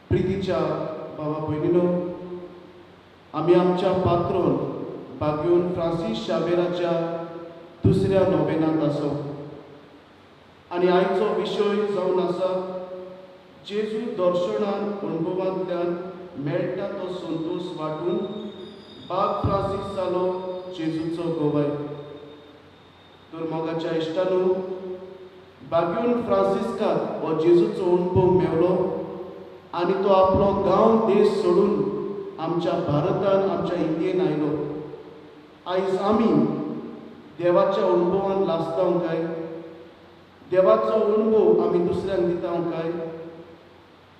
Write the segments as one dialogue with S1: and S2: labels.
S1: प्रितीच्या भावा भयणीनो, आमी आमच्या पात्रोन बागून फ्रांसीस शावेराच्या दुसऱ्या नोवेनांत आसो आनी आयचो विशय जावन आसा जेजू दर्शनान अणभवांतल्यान मेळटा तो संतोश वाटून बाग फ्रांसीस जालो जेजूचो गोवाय. तर मोगाच्या इश्टानो, बागून फ्रांसिस्काक हो जेजूचो अणभव मेवलो आनी तो आपलो गांव देश सोडून आमच्या भारतान आमच्या इंडियेन आयलो. आयज आमी देवाच्या अणभवान लासता काय, देवाचो अणभव आमी दुसऱ्यांक दिता काय,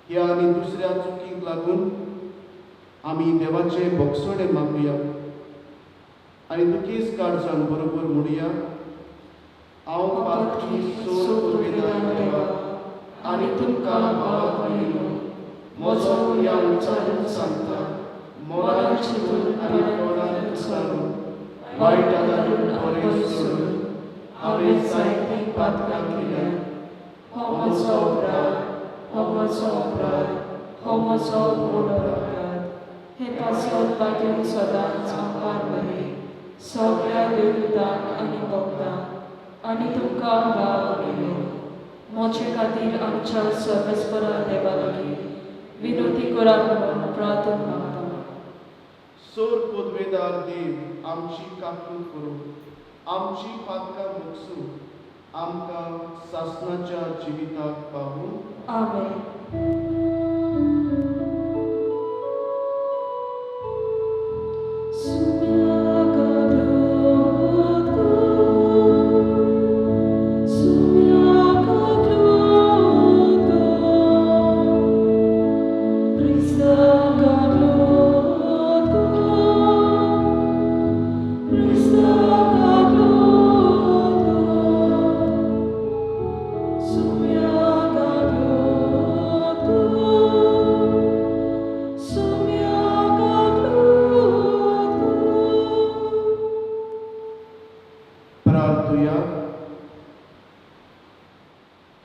S1: ह्या आनी दुसऱ्या चुकीक लागून आमी देवाचे बोगसणे मागुया आनी दुखीच काळजान बरोबर म्हणुया. हांव पातकी सोर पुरवेदार देवा आनी तुमकां भावा भयणीनो, म्हजो ह्या उच्चारून सांगता, मोगान चिंतून आनी तोंडान उच्चारून वायटांतल्यान बरें सोडून हांवें जायतीं पातकां केल्यां. हो म्हजो अपराध, हो म्हजो अपराध, हो म्हजो व्हड अपराध. हे पासून बागेन सदांच आमकां बरें सगळ्या देवदूतांक आनी भक्तांक आनी तुमकां भाव भयणीनो, मोचे खातीर आमच्या सर्वेस्परा देवा लागीं विनोती करा म्हणून प्रार्थना मागता. सोर पदवेदार देव, आमची काकूट करूं, आमची पातकां मोगसूं, आमकां सासणाच्या जिविताक पावूं.
S2: आमेन.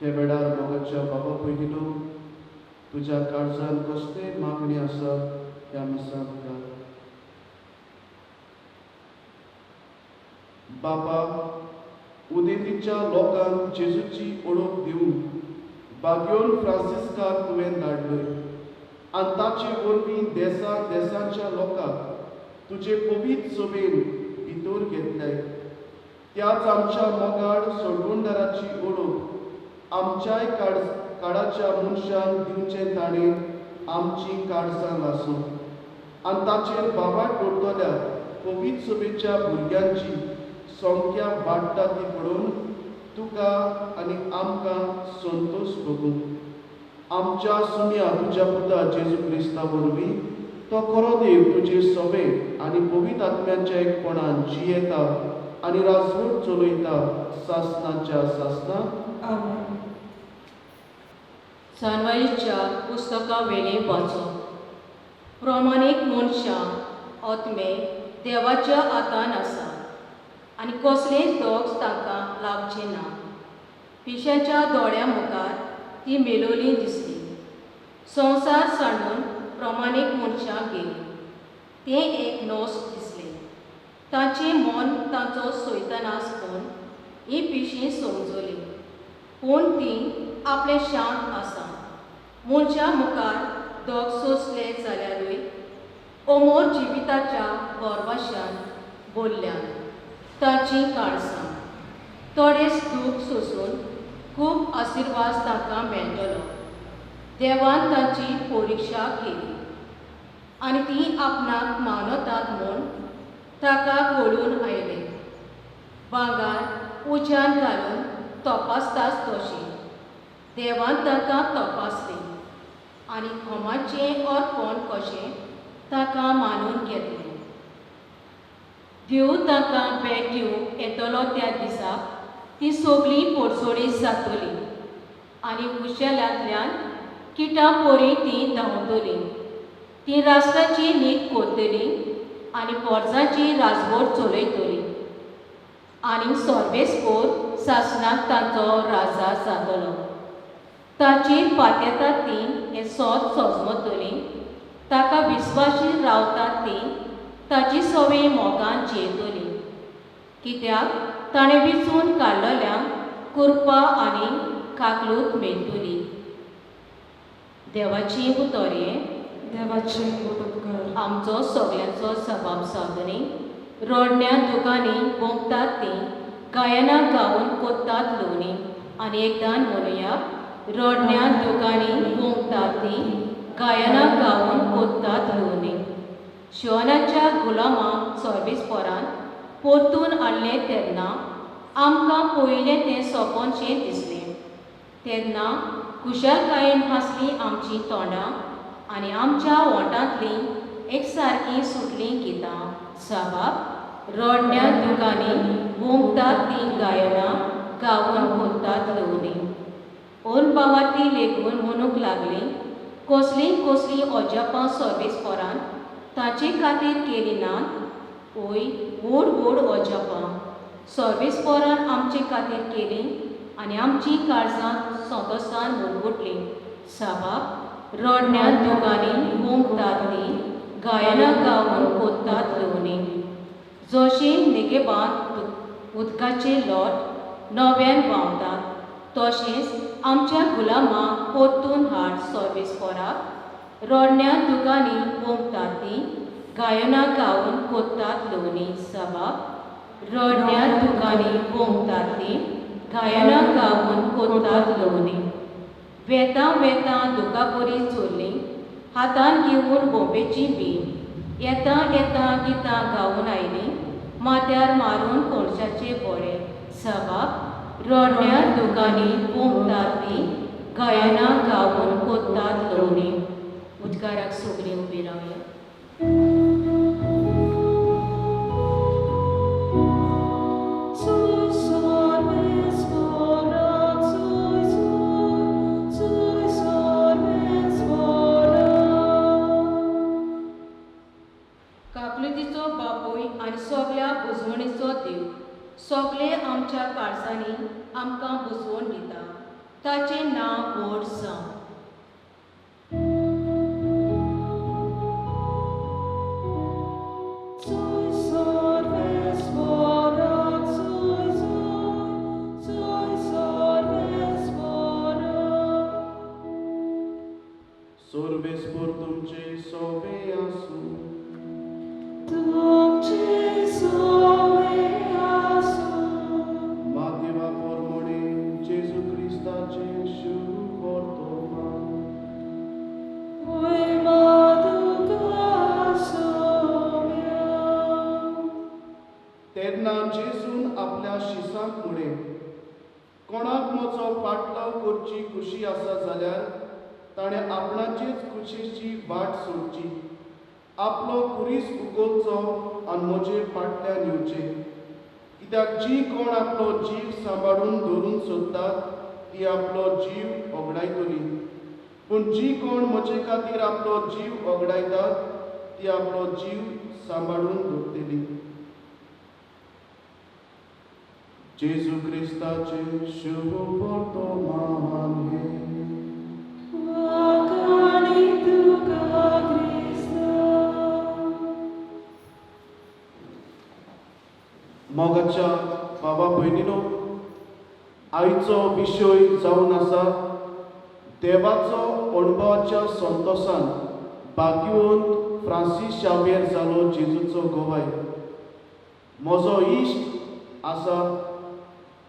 S1: हे वेळार मोगाच्या बाबा भयणीनो, तुज्या काळजान कसले मागणी आसा हें आमी सांगता. बाबा, उदेंतीच्या लोकांक जेजूची ओळख दिवून बागयोन फ्रांसिस्काक तुवें धाडलय आनी ताचे वरवीं देशांच्या लोकांक तुजे पवित्र सभेन भितर घेतल्याय. त्याच आमच्या मोगाळ सोडवणदाराची ओळख आमच्याय काळाच्या मनशांक दिवचें ताणें आमची काळजां लासूं आनी ताचेर बाबाय पडटल्या पवित्र सभेच्या भुरग्यांची संख्या वाडटा ती पळोवन तुका आनी आमकां संतोश भोगूं. आमच्या सुन्या तुझ्या पुता जेजू क्रिस्ता वरवीं तो खरो देव तुजे सोबेत आनी पवित्र आत्म्याच्या एकपणान जियेता आनी राजवट चलयता सासनाच्या सासनाक.
S2: आमेन.
S3: सानवाईच्या पुस्तका वेले वाचप. प्रमाणीक मनशां आत्मे देवाच्या हातान आसा आनी कसलेंच दोग तांकां लागचें ना. पिश्याच्या दोळ्या मुखार ती मेलोली दिसली. संवसार सांडून प्रमाणीक मनशां गेली. तें एक नोस दिसलें. ताचें मन तांचो सैतानास पळोवन ही पिशी समजली. पूण ती आपले शांत आसा. मनशा मुखार दोग सोंसले जाल्यारूय अमोर जिविताच्या गोरवाशान बोल्ल्यान ताची काळसां. थोडेच दूख सोसून खूब आशिर्वाद तांकां मेळटलो. देवान तांची परिक्षा केली आनी ती आपणाक मानतात म्हूण ताका कळून आयले. भांगर उज्यान घालून तपासतात तशी देवान तांकां तपासली आनी होमाचें अर्पण कशें ताका मानून घेतलें. देव तांकां भेट दिवंक येतलो त्या दिसाक ती सगळीं पडसोडी जातली आनी उशेलांतल्यान किटां पोरी ती धांवतली. ती राष्ट्राची नीग कोत्तली आनी पोरसांची राजवट चलयतली आनी सोर्बेस्पोर सासनाक तांचो राजा जातलो. ताची पातयेतात ती हें सोद सोजमतली. ताका विस्वाशील रावतात ती ताची सवय मोगान जियेतली. कित्याक ताणें विचून काडलेल्यांक कुरपा आनी काकलूत मेळटली. देवाची उतोरे.
S2: देवाचे उपकार.
S3: आमचो सगळ्यांचो सबाब सावधनी. रडण्या दुखांनी भोंवतात ती गायनां गावन कोत्तात लोणी. आनी एकदां म्हणुया. रडण्या दुखांनी भोंवतात ती गायनां गावन कोत्तात लोणी. शिवनाच्या गुलामाक सोर्बेस्पोरान परतून हाडलें तेन्ना आमकां पयलें तें सोंपोनशें दिसलें. तेन्ना खुशालकायेन हांसलीं आमचीं तोंडां आनी आमच्या ओंठांतलीं एकसारकीं सुटलीं गितां. साबाब रडण्या दुखांनी भोंवतात ती गायनां गावन कोत्तात लोणी. ओन भावाती लेगून म्हणूंक लागलीं कसलीं अजापां सोर्बेस्पोरान ताचे खातीर केलीं नात. ओय व्हड व्हड अजापां सोर्बेस्पोरान आमचे खातीर केलीं आनी आमचीं काळजां संतोशान मुरगुटलीं. साबाब रडण्या दुखांनी भोंवतात ती गायनां गावन कोत्तात लोणी. जशें नेगेबान उदकाचे लोट नव्यान व्हांवतात तशेंच आमच्या गुलामाक परतून हाड सोर्बेस्पोराक. रडण्या दुखांनी भोंवतात ती गायनां गावन कोत्तात लोणी. साबाब रडण्या दुखांनी भोंवतात ती गायनां गावन कोत्तात लोणी. वेतां वेतां दुखाबरी चोरलीं हातान घेवन बोंबेची बीं. येतां येतां गितां गावन आयलीं माथ्यार मारून कोणशाचे बोळे. साबाब रडण्या दुखांनी भोंवतात ती गायनां गावन कोत्तात लोणी. उद्गाराक सगळीं उबी रावया. काकलुतीचो बापूय आनी सगळ्या बुजवणीचो देव सगळे आमच्या काळजांनी आमकां बुजवण दिता. ताचें नांव व्हड जावं.
S1: सोर्बेस्पोर तुमचे सोबे आसूं. मातेवा पोरमोणे जेजू क्रिस्ताचे शुभ वर्तमान. तेन्ना जेजून आपल्या शिसांक म्हणे, कोणाक म्हजो पाटलाव करची खुशी आसा जाल्यार ताणें आपणाचेच कुशीची वाट सोडची, आपलो कुरीस उगोवचो आनी म्हजे फाटल्यान येवचे. कित्याक जी कोण आपलो जीव सांबाळून दवरून सोदतात ती आपलो जीव वगडायतली, पूण जी कोण म्हजे खातीर आपलो जीव वगडायतात ती आपलो जीव सांबाळून दवरतली. जेजू क्रिस्ताचे शुभ वर्तमान हे.
S2: वाकानी तुका क्रिस्ता.
S1: मोगाच्या बाबा भयणीनो, आयचो विशय जावन आसा देवाचो अणभवाच्या संतोशान भाग्यवंत फ्रांसीस शावेर जालो जेजूचो गोवाय. म्हजो इश्ट आसा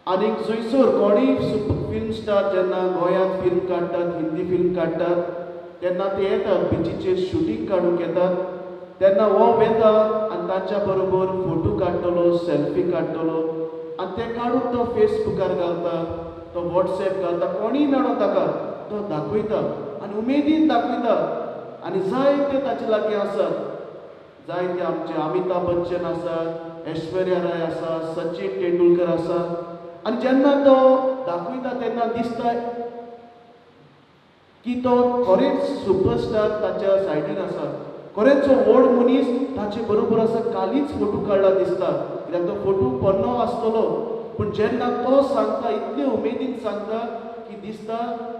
S1: आनीक जंयसर कोणीय फिल्म स्टार जेन्ना गोंयांत फिल्म काडटात, हिंदी फिल्म काडटात, तेन्ना ते येतात बिचीचेर शुटींग काडूंक येतात. तेन्ना हो वेता आनी तांच्या बरोबर फोटो काडटलो, सेल्फी काडटलो आनी ते काडून तो फेसबुकार घालता, तो वॉट्सॅप घालता. कोणीय मेळो ताका तो दाखयता आनी उमेदीन दाखयता. आनी जायते ताचे लागीं आसात, जायते आमचे अमिताभ बच्चन आसात, ऐश्वर्या राय आसा, सचिन तेंडुलकर आसा. आनी जेन्ना तो दाखयता तेन्ना दिसता की तो खरेंच सुपरस्टार ताच्या सायडीन आसा, खरेंच व्हड मनीस ताचे बरोबर आसा. कालींच फोटो काडला दिसता, कित्याक तो फोटो पोन्नो आसतलो, पूण जेन्ना तो सांगता इतले उमेदीन सांगता की दिसता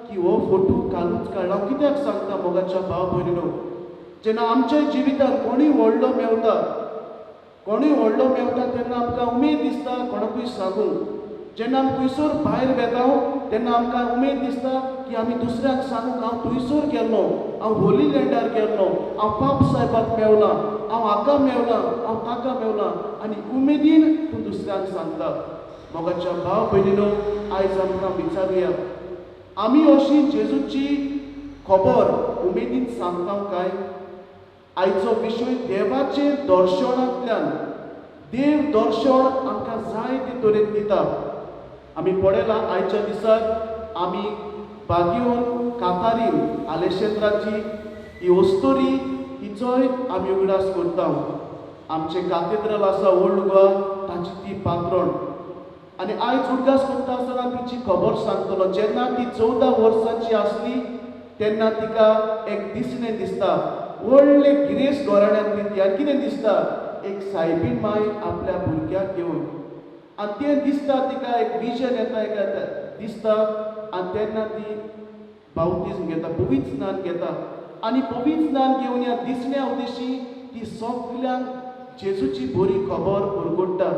S1: की हो फोटो कालूच काडला. हांव कित्याक सांगता मोगाच्या भाव भयणीनो, जेन्ना आमच्या जिवितांत कोणूय व्हडलो मेवता, तेन्ना आमकां उमेद दिसता कोणाकूय सांगूंक. जेन्ना आमी थंयसर भायर वेता तेन्ना आमकां उमेद दिसता की आमी दुसऱ्याक सांगूंक हांव थंयसर गेल्लो, हांव होली लँडार गेल्लो, हांव पाप साहेबाक मेवला, हांव हाका मेवला, हांव ताका मेवला, आनी उमेदीन तूं दुसऱ्यांक सांगता. मोगाच्या भाव भयणीनो, आयज आमकां विचारुया, आमी अशी जेजूची खबर उमेदीन सांगता काय? आयचो विशय देवाचे दर्शनांतल्यान. देव दर्शन आमकां जायते तरेन दिता. आमी पळयलां आयच्या दिसाक आमी बागयोन कातारीन आलेशेंद्राची ही ओस्तोरी हिचोय आमी उगडास करता. आमचे काथेड्रल आसा ओल्ड गोवा, ताची ती पात्रण. आनी आयज उगडास करता आसतना तिची खबर सांगतलो. जेन्ना ती 14 वर्सांची आसली तेन्ना तिका एक दिसणें दिसता. व्हडले गिरेस्त घराण्यांतली ती. आनी कितें दिसता? एक सायबीण माय आपल्या भुरग्याक घेवन. आनी तें दिसता तिका, एक विजन येता, एक दिसता. आनी तेन्ना ती बावतीज घेता, पवित्र स्नान घेता. आनी पवित्र स्नान घेवन ह्या दिसण्या उद्देशी ती सगल्यांक जेजूची बरी खबर परगट्टा.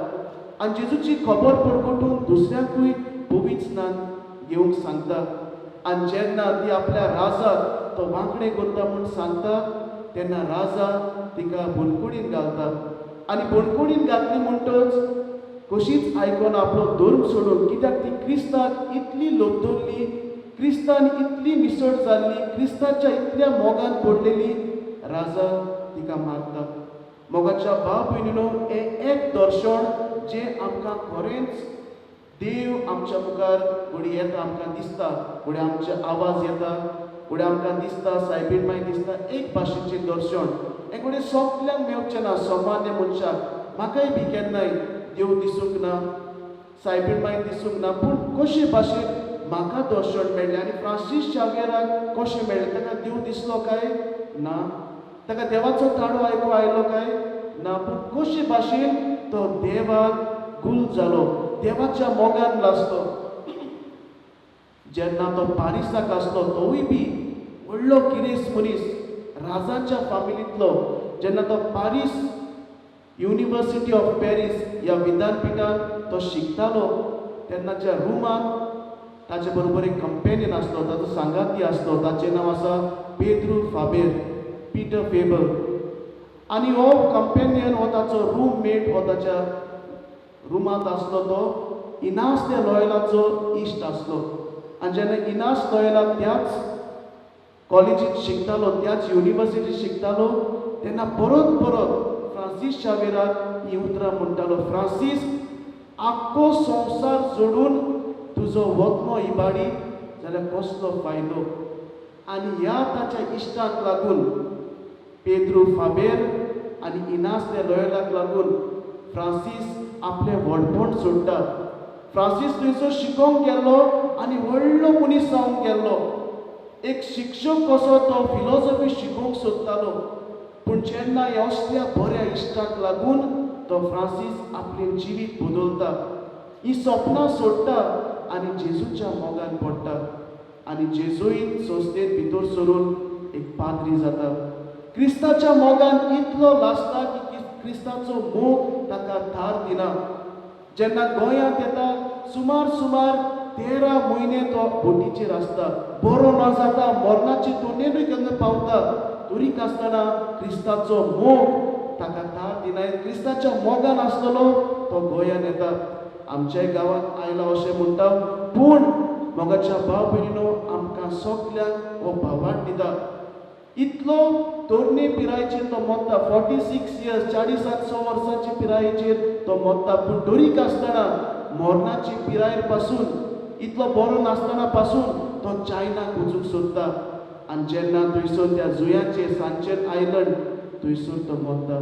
S1: आनी जेजूची खबर परगटून दुसऱ्यांकूय पवित्र स्नान घेवंक सांगता. आनी जेन्ना ती आपल्या राजाक तो वांकडे करता म्हूण सांगता तेन्ना राजा तिका बोडकुडीन घालता. आनी बोडकुडीन घातली म्हणटच कशीच आयकोन आपलो धर्म सोडून, कित्याक ती क्रिस्ताक इतली लोबधरली, क्रिस्तान इतली मिसळ जाल्ली, क्रिस्ताच्या इतल्या मोगान पडलेली, राजा तिका मारता. मोगाच्या भाव भयणीनो, हें एक दर्शन जें आमकां खरेंच देव आमच्या मुखार फुडें येता, आमकां दिसता, फुडें आमचे आवाज येता, फुडें आमकां दिसता, सायबीण माय दिसता. एक भाशेचें दर्शन हें फुडें सगल्यांक मेवचें ना. सामान्य मनशाक म्हाकाय बी केन्नाय देव दिसूंक ना, सायबीण माय दिसूंक ना, पूण कशे भाशेन म्हाका दर्शन मेळ्ळें. आनी फ्रांसीस शावेराक कशें मेळ्ळें? ताका देव दिसलो काय? ना. ताका देवाचो ताळो आयको आयलो काय? ना. पूण कशे भाशेन तो देवाक गुल जालो, देवाच्या मोगान लासलो. जेन्ना तो पारिसाक आसलो, तोवूय बी व्हडलो गिरेस्त मनीस, राजाच्या फामिलींतलो, जेन्ना तो पारीस युनिवर्सिटी ऑफ पॅरीस ह्या विद्यापीठांत तो शिकतालो तेन्नाच्या रुमांत ताचे बरोबर एक कंपेनियन आसलो, ताचो सांगाती आसलो. ताचें नांव आसा पेद्रू फाबेर, पीटर फेबर. आनी हो कंपेनियन, हो ताचो रूममेट, हो ताच्या रुमांत आसलो तो इनास दे लॉयलाचो इश्ट आसलो. आनी जेन्ना इनास लॉयला त्याच कॉलेजींत शिकतालो, त्याच युनिवर्सिटींत शिकतालो, तेन्ना परत परत फ्रांसीस शावेराक ही उतरां म्हणटालो, फ्रांसीस, आख्खो संवसार जोडून तुजो वतनो इबाडी जाल्यार कसलो फायदो. आनी ह्या ताच्या इश्टांक लागून पेद्रू फाबेर आनी इनास दे लॉयलाक लागून फ्रांसीस आपले व्हडपण सोडटा. फ्रांसीस थंयसर शिकोवंक गेल्लो आनी व्हडलो मनीस जावंक गेल्लो. एक शिक्षक कसो तो फिलॉसॉफी शिकोवंक सोदतालो. पूण जेन्ना ह्या असल्या बऱ्या इश्टाक लागून तो फ्रांसीस आपलें जिवीत बदलता, ही सपनां सोडटा आनी जेजूच्या मोगान पडटा आनी जेजूईत संस्थेंत भितर सरून एक पाद्री जाता. क्रिस्ताच्या मोगान इतलो लासता की क्रिस्ताचो मोग ताका थार दिना. जेन्ना गोंयांत येता सुमार 13 म्हयने तो बोटीचेर आसता. बरो न जाता मरणाचे तोंडेनूय केन्ना पावता. तरीक आसतना क्रिस्ताचो मोग ताका थार दिना. क्रिस्ताच्या मोगान आसतलो तो गोंयांत येता. आमच्याय गांवांत आयला अशें म्हणटा, पूण मोगाच्या भाव भयणीनो आमकां सगल्यांक हो भावार्थ दिता. इतलो तोरणे पिरायेचेर तो मोत्ता, 46 इयर्स 46 वर्सांचे पिरायेचेर तो मोत्ता. पूण तरीक आसतना मरणाची पिरायेर पासून, इतलो बरो नासतना पासून तो चायनाक वचूंक सोदता. आनी जेन्ना थंयसर त्या जुंयाचेर सांचेर आयलंड थंयसर तो मोत्ता.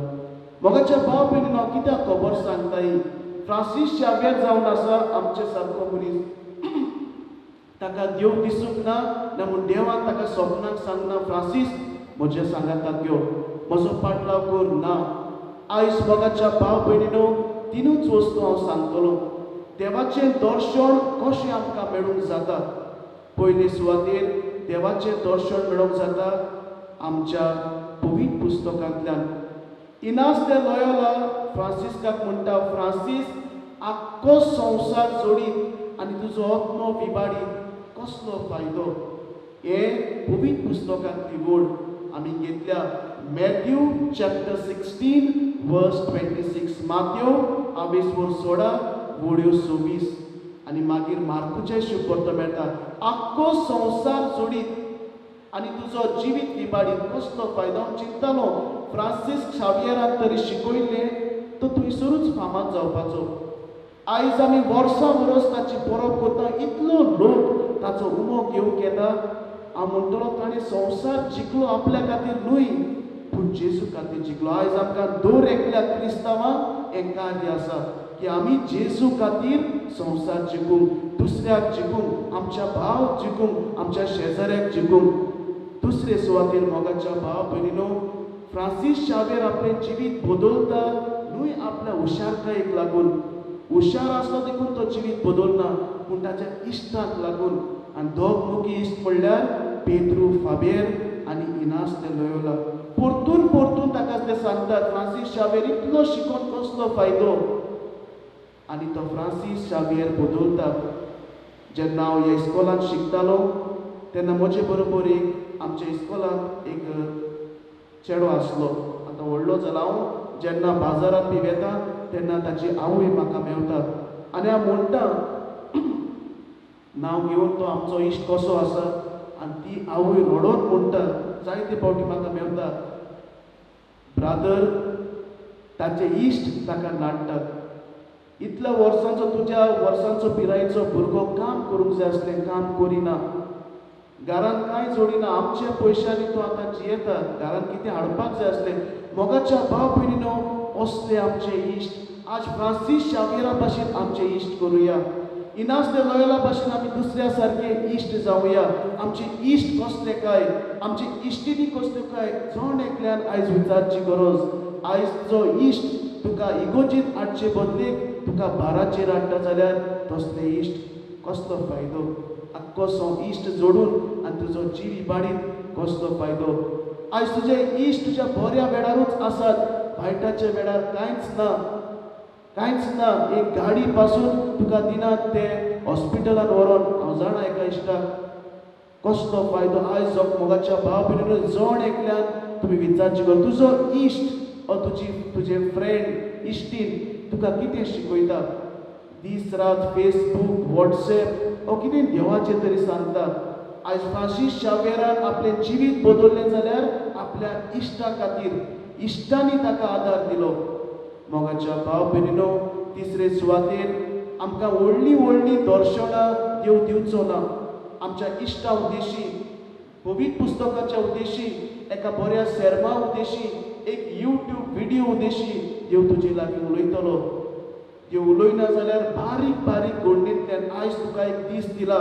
S1: मोगाच्या भाव भयणीनो कित्याक खबर सांगता ही? फ्रांसीस शावेर जावन आसा आमचे सारको मनीस. ताका देव दिसूंक ना ना म्हूण देवान ताका सपनाक सांगना, फ्रांसीस म्हजे सांगाताक यो, म्हजो पाटलाव कर ना. आयज मोगाच्या भाव भयणीनो तिनूच वस्तू हांव सांगतलो. देवाचें दर्शन कशें आमकां मेळूंक जाता? पयले सुवातेर देवाचें दर्शन मेळोंक जाता आमच्या पवित्र पुस्तकांतल्यान. इनास दे लॉयोला फ्रांसिस्काक म्हणटा, फ्रांसीस, आख्खो संवसार जोडीत आनी तुजो आत्मो विबाडीत कसलो फायदो? हे पवित्र पुस्तकांतली वड आमी घेतल्या. मॅथ्यू चॅप्टर 16 वर्स 26. माथ्यो 16 वड्यो 26 आनी मागीर मार्कूचे शुभ पत्तो मेळटा. आख्खो संवसार जोडीत आनी तुजो जिवीत विबाडीत कसलो फायदो? हांव चिंततालो फ्रांसीस शावियरान तरी शिकयलें तो थंयसरूच फामाद जावपाचो. आयज आमी वर्सां वरस ताची परब करता, इतलो लोक ताचो उमो घेवंक येता. हांव म्हणटलो ताणें संवसार जिखलो आपल्या खातीर न्हय, पूण जेजू खातीर जिखलो. आयज आमकां दर एकल्या क्रिस्तांवांक हें कार्य आसा की आमी जेजू खातीर संवसार जिखूंक, दुसऱ्याक जिखूंक, आमच्या भाव जिखूंक, आमच्या शेजाऱ्याक जिखूंक. दुसरे सुवातेर मोगाच्या भाव भयणीनो फ्रांसीस शावेर आपलें जिवीत बदलता न्हय आपल्या हुशारकायेक लागून. हुशार आसलो देखून तो जिवीत बदलना, पूण ताच्या इश्टांक लागून. आनी दोग मुगी इश्ट म्हणल्यार पेद्रू फाबेर आनी इनास दे लॉयोला. परतून ताका ते सांगतात फ्रांसीस शावेर इतलो शिकोवन कसलो फायदो? आनी तो फ्रांसीस शावेर बदलता. जेन्ना हांव ह्या इस्कॉलांत शिकतालो तेन्ना म्हजे बरोबर एक आमच्या इस्कॉलांत एक चेडो आसलो. आतां व्हडलो जाला. हांव जेन्ना बाजारांत बी वेता तेन्ना ताची आवय म्हाका मेवता आनी हांव म्हणटा नांव घेवन तो आमचो इश्ट कसो आसा. आनी ती आवय रडोन म्हणटा, जायते फावटी म्हाका मेवता, ब्रादर ताचे इश्ट ताका नाडटा. इतल्या वर्सांचो तुज्या वर्सांचो पिरायेचो भुरगो काम करूंक जाय आसलें, काम करिना. घरान कांय जोडिना. आमच्या पयशांनी तो आतां जियेता. घरान कितें हाडपाक जाय आसलें. मोगाच्या भाव भयणीनो असले आमचे इश्ट आज फ्रांसीस शावेरा भाशेन आमचे इश्ट करुया. इनास दे लॉयोला भाशेन आमी दुसऱ्या सारके इश्ट जावया. आमचे इश्ट कसले काय, आमचे इश्टिणी कसल्यो काय, जण एकल्यान आयज विचारची गरज. आयज जो इश्ट तुका इगोजीत हाडचे बदलेक तुका भाराचेर हाडटा जाल्यार तसले इश्ट कसलो फायदो? आख्खो इश्ट जोडून आनी तुजो जीव इबाडीत कसलो फायदो? आयज तुजे इश्ट तुज्या बऱ्या वेळारूच आसात, वायटाच्या वेळार कांयच ना, कांयच ना. एक गाडी पासून तुका दिनात ते हॉस्पिटलांत व्हरोन. हांव जाणा एका इश्टाक कसलो फायदो? आयज मोगाच्या भाव भयणीनो जण एकल्यान तुमी विचारची गरज. तुजो इश्ट ओ तुजे फ्रेंड इश्टीन तुका कितें शिकयता? दीस रात फेसबूक वॉट्सॅप ओ कितें देवाचें तरी सांगता. आयज फ्रांसीस शावेरान आपलें जिवीत बदललें जाल्यार आपल्या इश्टा खातीर इश्टांनी ताका आदार दिलो. मोगाच्या भाव भयणीनो तिसरे सुवातेर आमकां व्हडलीं व्हडलीं दर्शनां देव दिवचो ना. आमच्या इश्टा उद्देशी पवित्र पुस्तकाच्या उद्देशी एका बऱ्या सेर्मा उद्देशी एक यूट्यूब व्हिडिओ उद्देशी देव तुजे लागीं उलयतलो. देव उलयना जाल्यार बारीक बारीक गोंडींतल्यान आयज तुका एक दीस दिला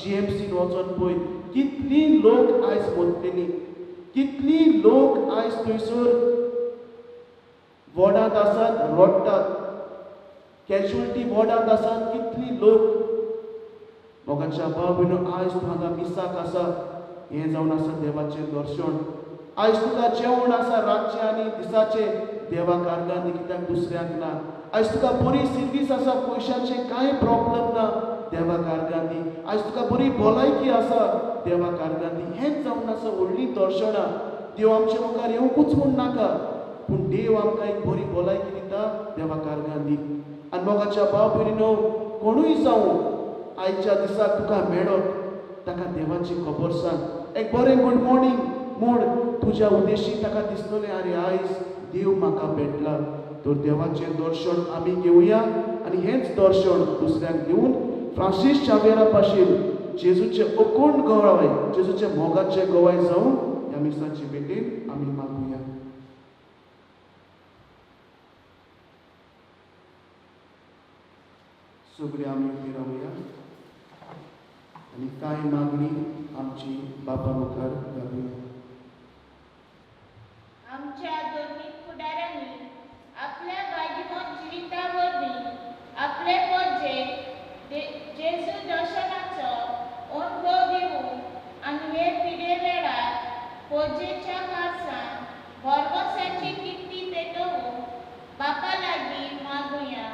S1: GMCन वचोन पळय. कितली लोक आयज मरतलीं, कितली लोक आयज थंयसर वॉर्डांत आसात, रडटात, कॅज्युअलिटी वॉर्डांत आसात. कितली लोक मोगाच्या भाव भयणो, आयज तूं हांगा मिसाक आसा, हें जावन आसा देवाचें दर्शन. आयज तुका जेवण आसा रातचें आनी दिसाचें देवाक आर्गां दी, कित्याक दुसऱ्यांक ना. आयज तुका बरी सर्वीस आसा, पयशांचें कांय प्रॉब्लेम ना, देवाक आर्गां दी. आयज तुका बरी भलायकी आसा, देवाक आर्गां दी. हेंच जावन आसा व्हडलीं दर्शनां. देव आमच्या मुखार येवंकूच म्हूण नाका, पूण देव आमकां एक बरी भलायकी दिता, देवाक आर्गां दी. आनी मोगाच्या भाव भयणीनो, कोणूय जावं आयच्या दिसा तुका मेळत, ताका देवाची खबर सांग. एक बरें गुड मॉर्निंग म्हूण तुज्या उद्देशी ताका दिसतलें, अरे आयज देव म्हाका भेटला. तर देवाचें दर्शन आमी घेवया आनी हेंच दर्शन दुसऱ्यांक दिवन फ्रांसीस शावेरा भाशेन जेजूचें अखंड गवाय, जेजूचें मोगाचें गवाय जावन ह्या मिसाचे भेटेन आमी मागुया. सगळीं आमी उबी रावया आनी कांय मागणी आमची बापा मुखार घालुया.
S4: आमच्या धर्मीक फुडाऱ्यांनी आपल्या बायदिमोत जिविता वरवीं आपले पोरजे जेजू दर्शनाचो अनुभव घेवून आनी हे पिडे वेळार पोरजेच्या कारसान भरवसाची किर्ती पेटोवून बापा लागीं मागुया.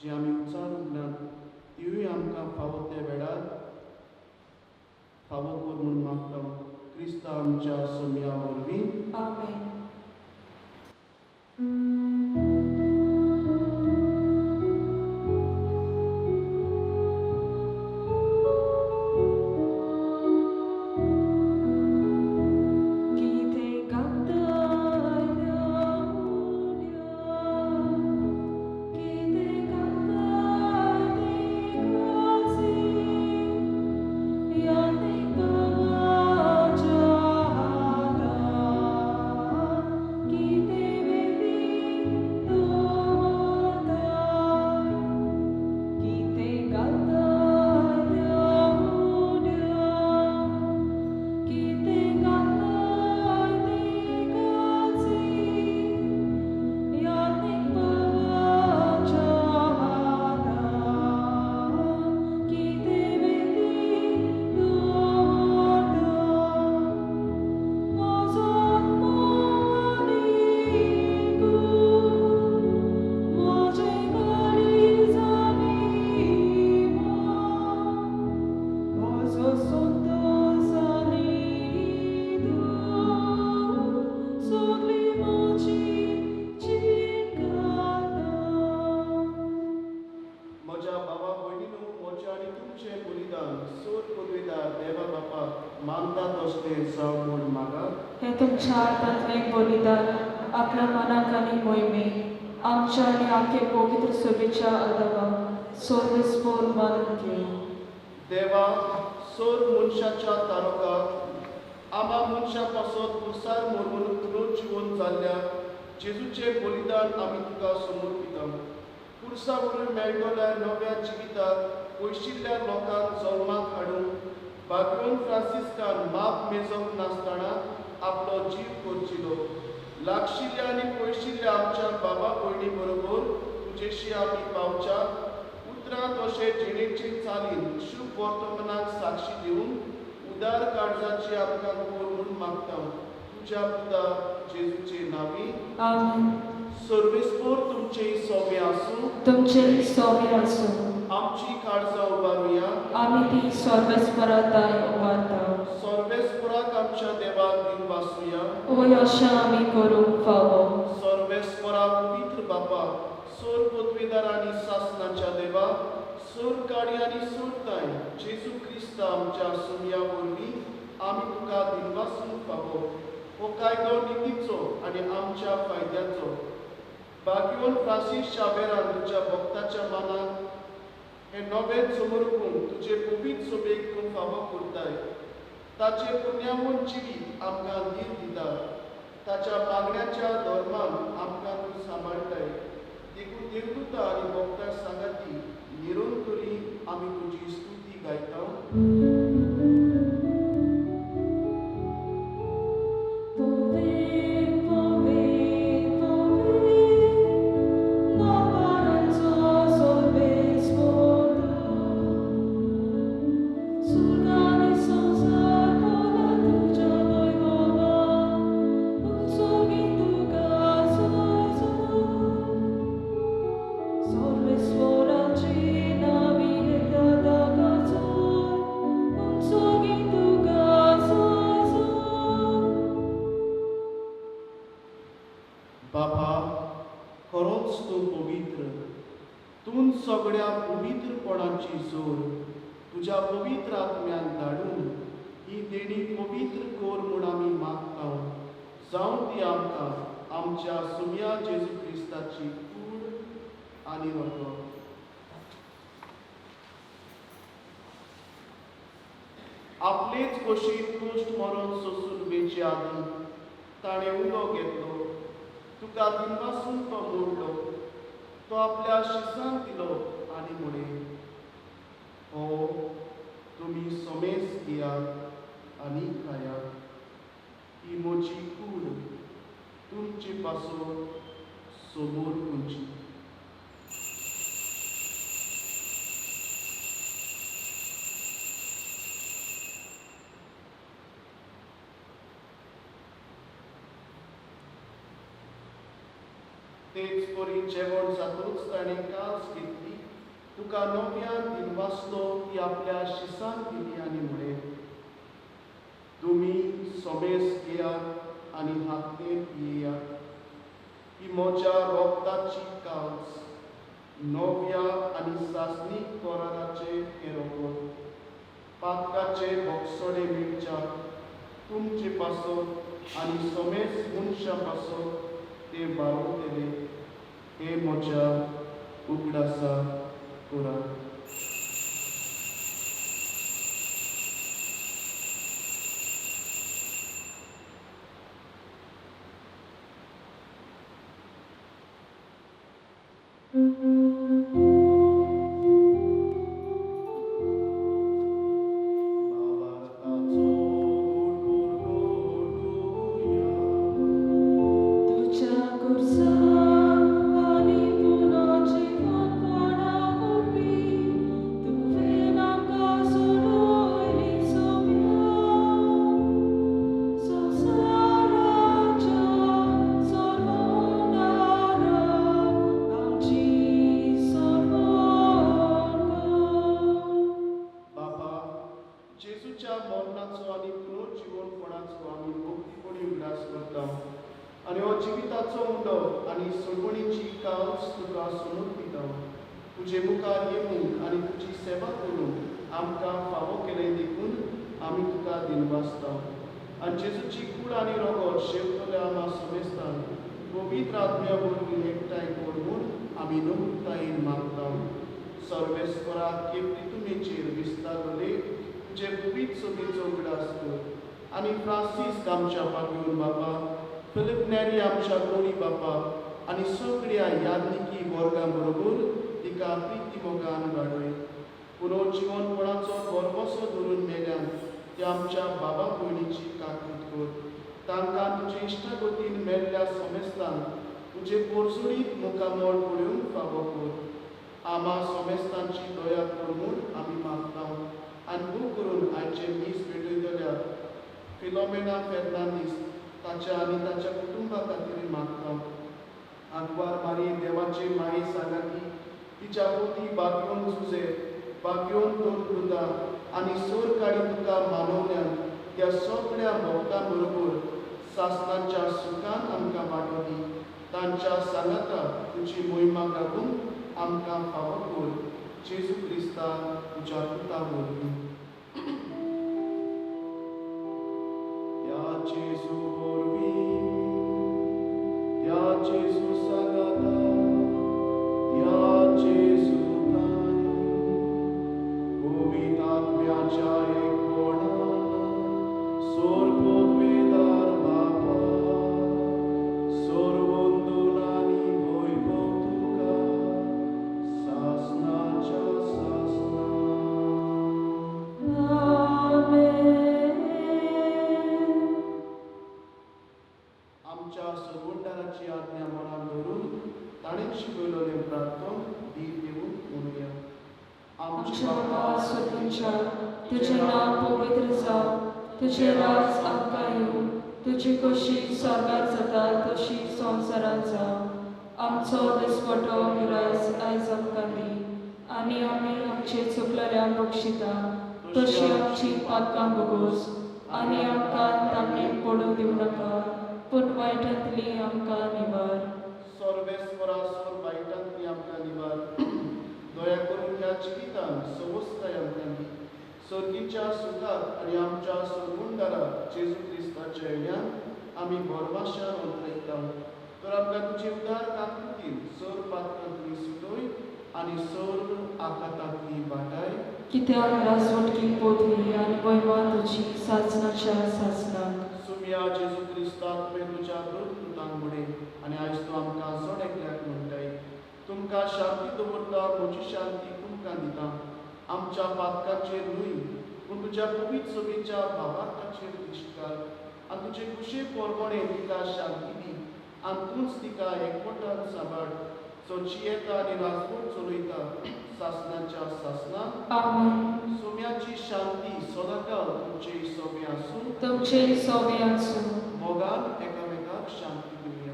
S1: जी आमी उचारूंक ना, तिवूय आमकां फावो त्या वेळार फावो कर म्हणून मागता. क्रिस्त आमच्या सोम्या वरवीं
S2: आमेन.
S4: Ki
S1: तसलें जावं म्हूण मागात.
S2: हे तुमच्या हातांतले बलिदान आपल्या मनाक आनी मोहिमेक आमच्या आनी आमचे पवित्र सभेच्या आदाराक सोर्वेस्पोर मानून घेऊ.
S1: देवा, सोर मनशाच्या तारकाक आमा मनशा पासत उसार म्हणून पुनर्जीवन जाल्ल्या जेजूचे बलिदान आमी तुका समर्पिता. पुरसा वरून मेळटल्या नव्या जिविताक पयशिल्ल्या लोकांक जल्माक हाडून भाग्योन फ्रांसिस्कान माप मेजप नासतना आपलो जीव करचिलो. लागशिल्ल्या आनी पयशिल्ल्या आमच्या बाबा भयणी बरोबर तुजेशी आमी पावच्या उतरांत अशे जिणेचे चालीन शुभ वर्तमानाक साक्षी दिवन उदार काळजाची आमकां कोर म्हूण मागता. तुज्या पुता जेजूचे नांवी.
S2: आमीन.
S1: सर्वेस्पोर तुमचे सोबे आसूं.
S2: तुमचे सोबे आसूं.
S1: आमची काळजां उबारुया.
S2: आमी ती सोर्वेस्परात दाय उबारता.
S1: सर्वेस्पोराक आमच्या देवाक दिन वासुया.
S2: ओय अशें आमी करूंक फावो.
S1: सर्वेस्पोरा पवित्र बापा, सोर पदवीदार आनी सासणाच्या देवा, सोर काळी आनी सोरताय जेजू क्रिस्त आमच्या सुमया वरवीं आमी तुका दिन वासूंक फावो. हो कायदो नितीचो आनी आमच्या फायद्याचो. भाग्योन फ्रांसीस शावेरान तुज्या भक्ताच्या मानाक हे नवें समर्पून तुजे पवित्र सोबेक तूं फावो करताय. ताचे पुण्यावन जिवीत आमकां धीर दिता. ताच्या मागण्याच्या धर्मान आमकां तूं सांबाळटाय. देखून देवदूता आनी भक्तां सांगाती निरंतरी आमी तुजी स्तुती गायता. बाबा, खरोच तूं पवित्र. तूं सगळ्या पवित्रपणाची जोर तुज्या पवित्र आत्म्यान धाडून ही देणी पवित्र कोर म्हूण आमी मागता. जावं ती आमकां आमच्या सुमया जेजू क्रिस्ताची कूड आनी रगत. आपलेच कुशीक कुश्ट मरण सोसून वेचे आदी ताणें उलो घेतलो. तुका दिनवासून तो मोडलो. तो आपल्या शिसांक दिलो आनी म्हणे, हो तुमी सोमेस घेयात आनी खायात. ही म्हजी कूड तुमचे पासो समोर खंयची. तेच परी जेवण जातूच ताणें कास घेतली. तुका नव्या दिनवासलो ती आपल्या शिसांक दिली आनी म्हणे, तुमी सोमेस घेयात आनी हातें पियेयात. ही म्हज्या रोगताची कास, नव्या आनी सासणीक कोराराचे हे रगत. पातकाचे भोगसडे मिरच्याक तुमचे पासो आनी सोमेस मनशा पासो ते बारोवतले. हे म्हज्या उगडासा कोरार. आनी हो जिविताचो उंडो आनी सोडवणीची कास तुका समर्पिता. तुजे मुखार येवंक आनी तुजी सेवा करूंक आमकां फावो केलें देखून आमी तुका दिनवासता आनी जेजूची कूड आनी रोगोट शेवतले आमा समेस्तान पवित्र आत्म्या वरवीं एकठांय कर म्हूण आमी नम्रतायेन मागता सर्वेस्परा केप्ती तुमेचेर विस्तारले तुजे पवित्र सोबीचो उगडास कर आनी फ्रांसीस आमच्या पागून बापा फिलिप नॅरी आमच्या कोणी बापा आनी सगळ्या यादनिकी वर्गां बरोबर तिका प्रिती मोगान वाडय पुनर्जीवनपणाचो बरवसो धरून मेल्यान ते आमच्या बाबा भयणीची काकूट कर तांकां तुजे इश्टागतीन मेल्ल्या समेस्तान तुजे पोरसुडीत मुखामोळ पळोवंक फावो कर आमा समेस्तांची दया कर म्हूण आमी मागता आनी बूक करून आयचे मीस भेटयतल्या फिलोमेना फेर्नांदीस ताच्या आनी ताच्या कुटुंबा खातीर मागता आंकवार मारी देवाचे माये सांगा की तिच्या पोती बागयोन झुजे बागयोन दोन कृता आनी सोर काडी तुका मानवल्यान त्या सगळ्या भक्तां बरोबर सासणाच्या सुखान आमकां वाटो दी तांच्या सांगाता तुजी मोहिमा गावून आमकां फावो कर जेजू क्रिस्ता तुज्या पुता वरवीं त्या जेजू वरवीं त्या जेजू सांगाता त्या जेजू पवित्र आत्म्याच्या एकवणान सोर्गोद्वेदार बापा सोर्वंदून आनी वैभव तुका सासणाच्या सासना आमच्या सर्वंडाराची आज्ञा मनात धरून ताणें शिकयलोलें प्रार्थन दीर देवून म्हणुया
S2: आमच्या बाबा स्वतंत्र तुझे नाव पवित्र जावं तुझे राज आमकां येवं तुजी कशी स्वर्गार जाता तशी संवसारांत जावं आमचो दिसपटो मिरास आयज आमकां दी आनी आमी आमचे चुकलेल्यांक बक्षिता तशी आमची पातकां भोगोस आनी आमकां तामणेक पडूं दिवं नाका पूण वायटांतली आमकां निवार
S1: सर्वेस्वरा सोर वायटांतली आमकां निवार दया करून ह्या जिवितान सवस्ताय आमकां दी सर्गीच्या सुखाक आनी आमच्या सर्वुंडारा जेजू क्रिस्ताच्या येण्यान आमी बरमाशान अंतरयता तर आमकां तुजे उदार काकुतीन सर पातकांतली सुटोय आनी सर आकातांतली बाटाय
S2: कित्याक राजवटकी पोथी आनी महिमा तुजी सासणाच्या सासणाक
S1: सुम्या जेजू क्रिस्ताक मे तुज्या दोन कृतांक बुडे आनी आयज तूं आमकां चड एकल्याक म्हणटाय तुमकां शांती दवरता म्हजी शांती तुमकां दिता आमच्या पातकाचेर न्हय पूण तुज्या पवित्र सोबीच्या भावार्थाचेर दिश्ट घाल आनी तुजे कुशे पोरमोणे तिका शांती दी आनी तूंच तिका एकवटान सांबाळ जो जियेता आनी राजवट चलयता सासणाच्या सासणाक
S2: आमेन
S1: सोम्याची शांती सदांकाळ तुमचे सोबे आसूं
S2: तुमचे सोबे आसूं
S1: मोगान एकामेकाक शांती दिवया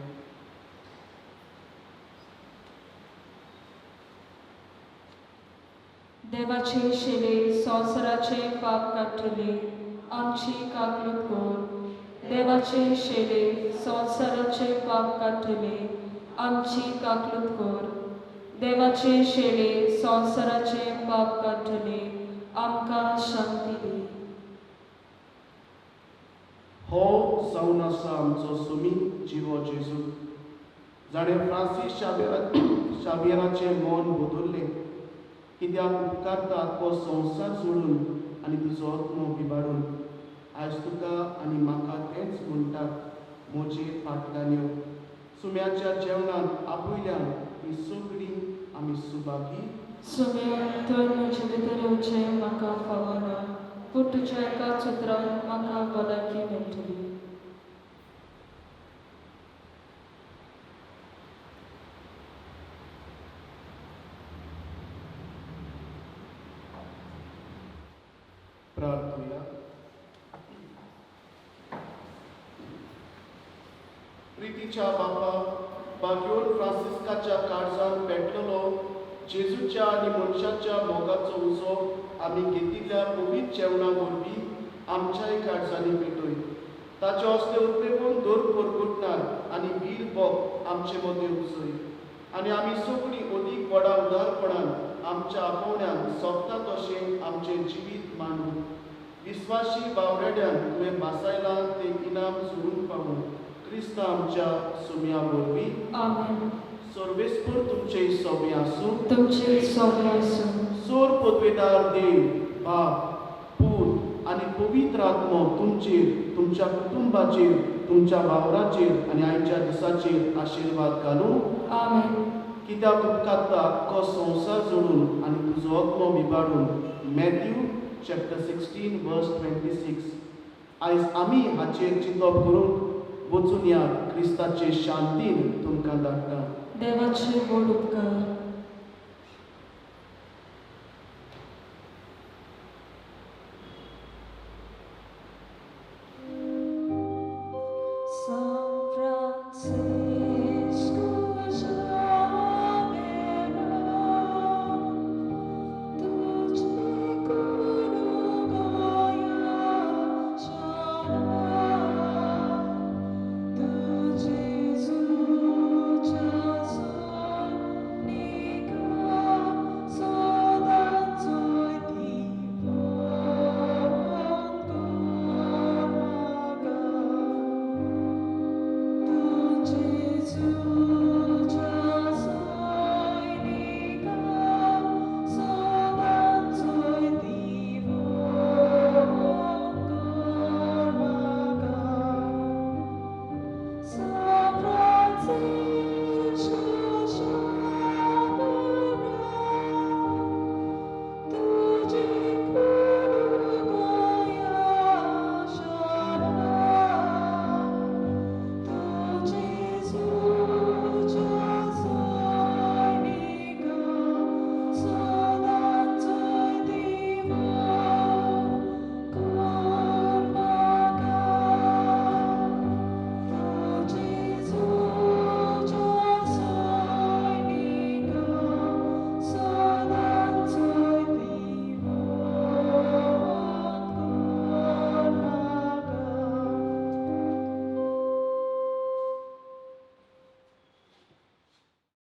S2: देवाचे शेले संवसाराचे पाप काडटले आमची काकलूत कर देवाचे शेले संवसाराचे पाप काडटले आमची काकलूत कर देवाचे शेले संवसाराचे पाप काडटले आमकां शांती दी
S1: हो जावन आसा आमचो सुमीत जिवो जेजू जाणें फ्रांसीस शाबेराचें मन बदल्लें कित्याक उपकारता तो संवसार सोडून आनी तुजो आत्मो बिबाडून आयज तुका आनी म्हाका तेंच म्हणटात म्हजे फाटल्यान यो सुम्याच्या जेवणांत आपयल्यान ही सगळीं आमी सुभागी
S2: सुम्या थंय म्हजे भितर येवचें म्हाका फावो ना पूण तुज्या एका सुत्रान म्हाका भलायकी मेळटली
S1: प्रार्थूया प्रितीच्या बापा बागयोन फ्रांसिस्काच्या काळजान पेटलेलो जेजूच्या आनी मनशाच्या मोगाचो उजो आमी घेतिल्ल्या पवित्र जेवणा वरवीं आमच्याय काळजांनी पेटय ताचे हस्ते उत्प्रेमून दोर परगटणार आनी वीर बोग आमचे मदें उजय आनी आमी सगळीं अदीक व्हडा उदारपणान आमच्या आपोवण्यान सोंपता तशें आमचें जिवीत मांडूं विस्वासी बावरेड्यान तुवें बासायलां तें इनाम जोडून पावूं क्रिस्ता आमच्या सुम्या वरवीं
S2: आमेन.
S1: सर्वेस्पर तुमचे सोबे आसूं.
S2: तुमचे सोबे आसूं.
S1: सोर पदवेदार देव बाप पूत आनी पवित्र आत्मो तुमचेर, तुमच्या कुटुंबाचेर, तुमच्या वावराचेर आनी आयच्या दिसाचेर आशिर्वाद घालूं.
S2: आमेन.
S1: कित्याक उपकारता आख्खो संवसार जोडून आनी तुजो आत्मो विबाडून. मॅथ्यू चॅप्टर 16 वर्स 26. आयज आमी हाचेर चिंतप करूंक वचून या क्रिस्ताचे शांतीन तुमकां धाडटा.
S2: देवाचे व्हड उपकार.